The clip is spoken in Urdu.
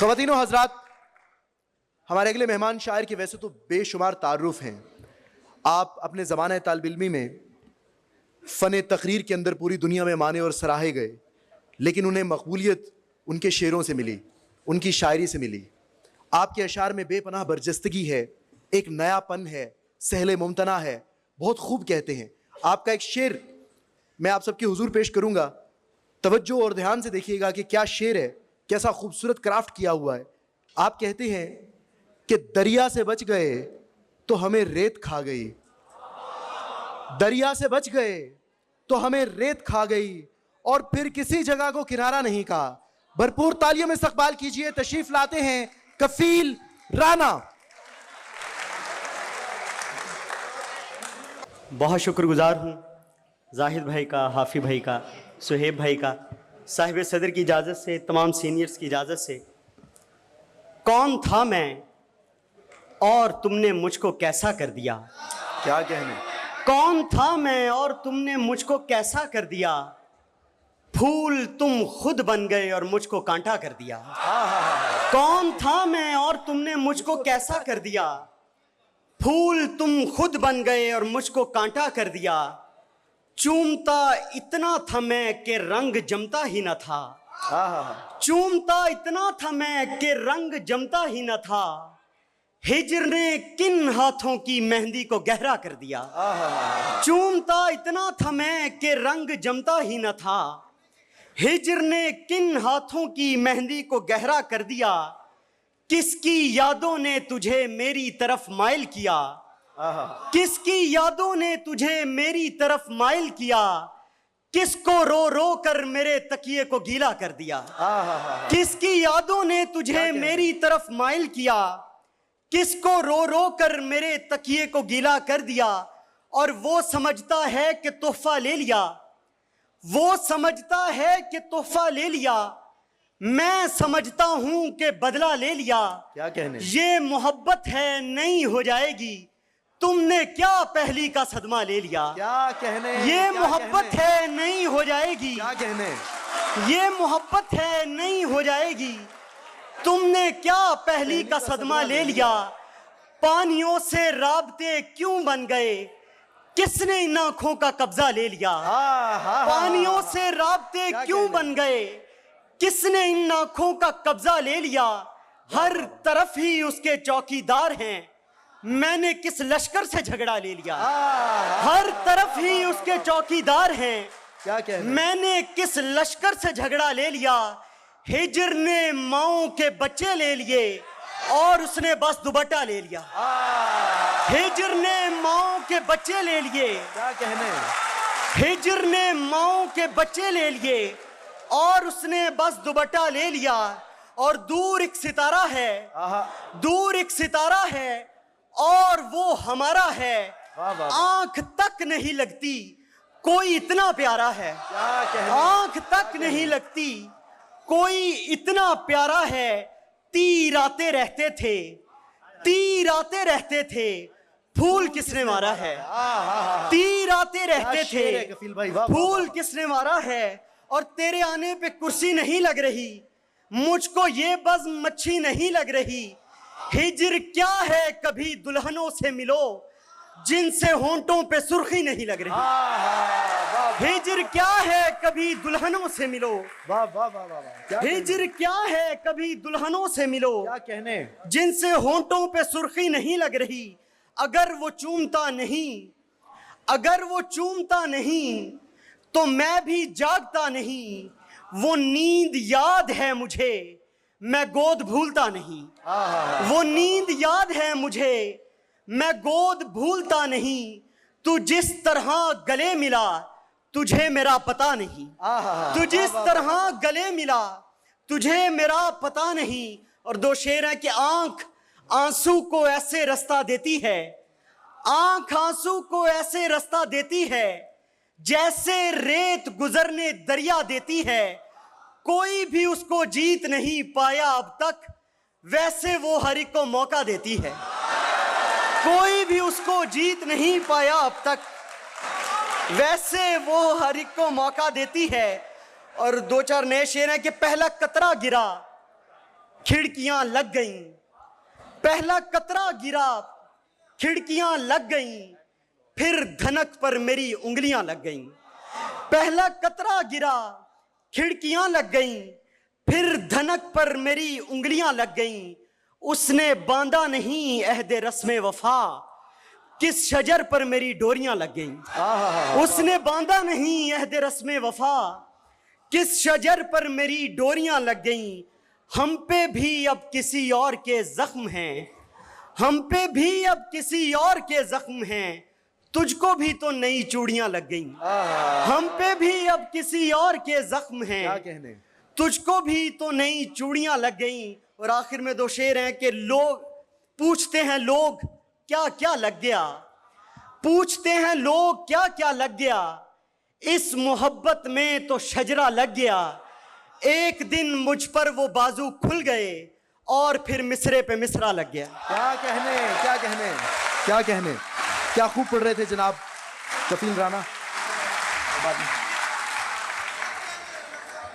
خواتین و حضرات، ہمارے اگلے مہمان شاعر کے ویسے تو بے شمار تعارف ہیں. آپ اپنے زمانہ طالب علمی میں فن تقریر کے اندر پوری دنیا میں مانے اور سراہے گئے، لیکن انہیں مقبولیت ان کے شعروں سے ملی، ان کی شاعری سے ملی. آپ کے اشعار میں بے پناہ برجستگی ہے، ایک نیا پن ہے، سہل ممتنع ہے، بہت خوب کہتے ہیں. آپ کا ایک شعر میں آپ سب کے حضور پیش کروں گا، توجہ اور دھیان سے دیکھیے گا کہ کیا شعر ہے، کیسا خوبصورت کرافٹ کیا ہوا ہے. آپ کہتے ہیں کہ دریا سے بچ گئے تو ہمیں ریت کھا گئی، دریا سے بچ گئے تو ہمیں ریت کھا گئی، اور پھر کسی جگہ کو کنارہ نہیں کہا. بھرپور تالیوں میں استقبال کیجئے، تشریف لاتے ہیں کفیل رانا. بہت شکر گزار ہوں زاہد بھائی کا، حافی بھائی کا، سہیب بھائی کا، صاحب صدر کی اجازت سے، تمام سینئرز کی اجازت سے. کون تھا میں اور تم نے مجھ کو کیسا کر دیا؟ کیا کہنے. کون تھا میں اور تم نے مجھ کو کیسا کر دیا؟ پھول تم خود بن گئے اور مجھ کو کانٹا کر دیا. کون تھا میں اور تم نے مجھ کو کیسا کر دیا؟ پھول تم خود بن گئے اور مجھ کو کانٹا کر دیا. چومتا اتنا تھا میں کہ رنگ جمتا ہی نہ تھا. چومتا اتنا تھا میں کہ رنگ جمتا ہی نہ تھا. ہجر نے کن ہاتھوں کی مہندی کو گہرا کر دیا. چومتا اتنا تھا میں کہ رنگ جمتا ہی نہ تھا. ہجر نے کن ہاتھوں کی مہندی کو گہرا کر دیا. کس کی یادوں نے تجھے میری طرف مائل کیا؟ کس کی یادوں نے تجھے میری طرف مائل کیا؟ کس کو رو رو کر میرے تکیے کو گیلا کر دیا؟ کس کی یادوں نے تجھے میری طرف مائل کیا؟ کس کو رو رو کر میرے تکیے کو گیلا کر دیا؟ اور وہ سمجھتا ہے کہ تحفہ لے لیا، وہ سمجھتا ہے کہ تحفہ لے لیا، میں سمجھتا ہوں کہ بدلہ لے لیا. کیا کہنے. یہ محبت ہے نہیں ہو جائے گی، تم نے کیا پہلی کا صدمہ لے لیا. کیا کہنے. یہ محبت ہے نہیں ہو جائے گی، کیا کہنے. یہ محبت ہے نہیں ہو جائے گی، تم نے کیا پہلی کا صدمہ لے لیا. پانیوں سے رابطے کیوں بن گئے، کس نے ان آنکھوں کا قبضہ لے لیا. پانیوں سے رابطے کیوں بن گئے، کس نے ان آنکھوں کا قبضہ لے لیا. ہر طرف ہی اس کے چوکیدار ہیں، میں نے کس لشکر سے جھگڑا لے لیا. ہر طرف ہی اس کے چوکیدار ہیں، کیا کہنے. میں نے کس لشکر سے جھگڑا لے لیا. ہجر نے ماؤں کے بچے لے لیے اور اس نے بس دوپٹہ لے لیا. ہجر نے ماؤں کے بچے لے لیے. کیا کہنے. ہجر نے ماؤں کے بچے لے لیے اور اس نے بس دوپٹہ لے لیا. اور دور ایک ستارہ ہے، دور ایک ستارہ ہے اور وہ ہمارا ہے. آنکھ تک نہیں لگتی کوئی اتنا پیارا ہے. آنکھ تک نہیں لگتی کوئی اتنا پیارا ہے. تیر آتے رہتے تھے، تیر آتے رہتے تھے، پھول کس نے مارا ہے. تیر آتے رہتے تھے، پھول کس نے مارا ہے. اور تیرے آنے پہ کرسی نہیں لگ رہی، مجھ کو یہ بزم مچھی نہیں لگ رہی. ہجر کیا ہے کبھی دلہنوں سے ملو جن سے ہونٹوں پہ سرخی نہیں لگ رہی. ہجر کیا ہے کبھی دلہنوں سے ملو، ہجر کیا ہے کبھی دلہنوں سے ملو جن سے ہونٹوں پہ سرخی نہیں لگ رہی. اگر وہ چومتا نہیں، اگر وہ چومتا نہیں تو میں بھی جاگتا نہیں. وہ نیند یاد ہے مجھے میں گود بھولتا نہیں. وہ نیند یاد ہے مجھے میں گود بھولتا نہیں. تو جس طرح گلے ملا تجھے میرا پتہ نہیں. تو جس طرح گلے ملا تجھے میرا پتہ نہیں. اور دو شعر ہیں کہ آنکھ آنسو کو ایسے رستہ دیتی ہے، آنکھ آنسو کو ایسے رستہ دیتی ہے جیسے ریت گزرنے دریا دیتی ہے. کوئی بھی اس کو جیت نہیں پایا اب تک، ویسے وہ ہر ایک کو موقع دیتی ہے. کوئی بھی اس کو جیت نہیں پایا اب تک، ویسے وہ ہر ایک کو موقع دیتی ہے. اور دو چار نئے شعر ہیں کہ پہلا قطرہ گرا کھڑکیاں لگ گئیں، پہلا قطرہ گرا کھڑکیاں لگ گئیں، پھر دھنک پر میری انگلیاں لگ گئیں، پہلا قطرہ گرا کھڑکیاں لگ گئیں، پھر دھنک پر میری انگلیاں لگ گئیں، اس نے باندھا نہیں عہد رسم وفا، کس شجر پر میری ڈوریاں لگ گئیں، اس نے باندھا نہیں عہد رسم وفا، کس شجر پر میری ڈوریاں لگ گئیں، ہم پہ بھی اب کسی اور کے زخم ہیں، ہم پہ بھی اب کسی اور کے زخم ہیں، تجھ کو بھی تو نئی چوڑیاں لگ گئیں، ہم پہ بھی اب کسی اور کے زخم ہیں، کیا کہنے، تجھ کو بھی تو نئی چوڑیاں لگ گئیں۔ اور آخر میں دو شعر ہیں کہ لوگ پوچھتے ہیں، لوگ کیا کیا لگ گیا، پوچھتے ہیں لوگ کیا کیا لگ گیا، اس محبت میں تو شجرہ لگ گیا، ایک دن مجھ پر وہ بازو کھل گئے اور پھر مصرے پہ مصرع لگ گیا۔ کیا کہنے، کیا کہنے، کیا کہنے، کیا خوب پڑھ رہے تھے جناب کفیل رانا۔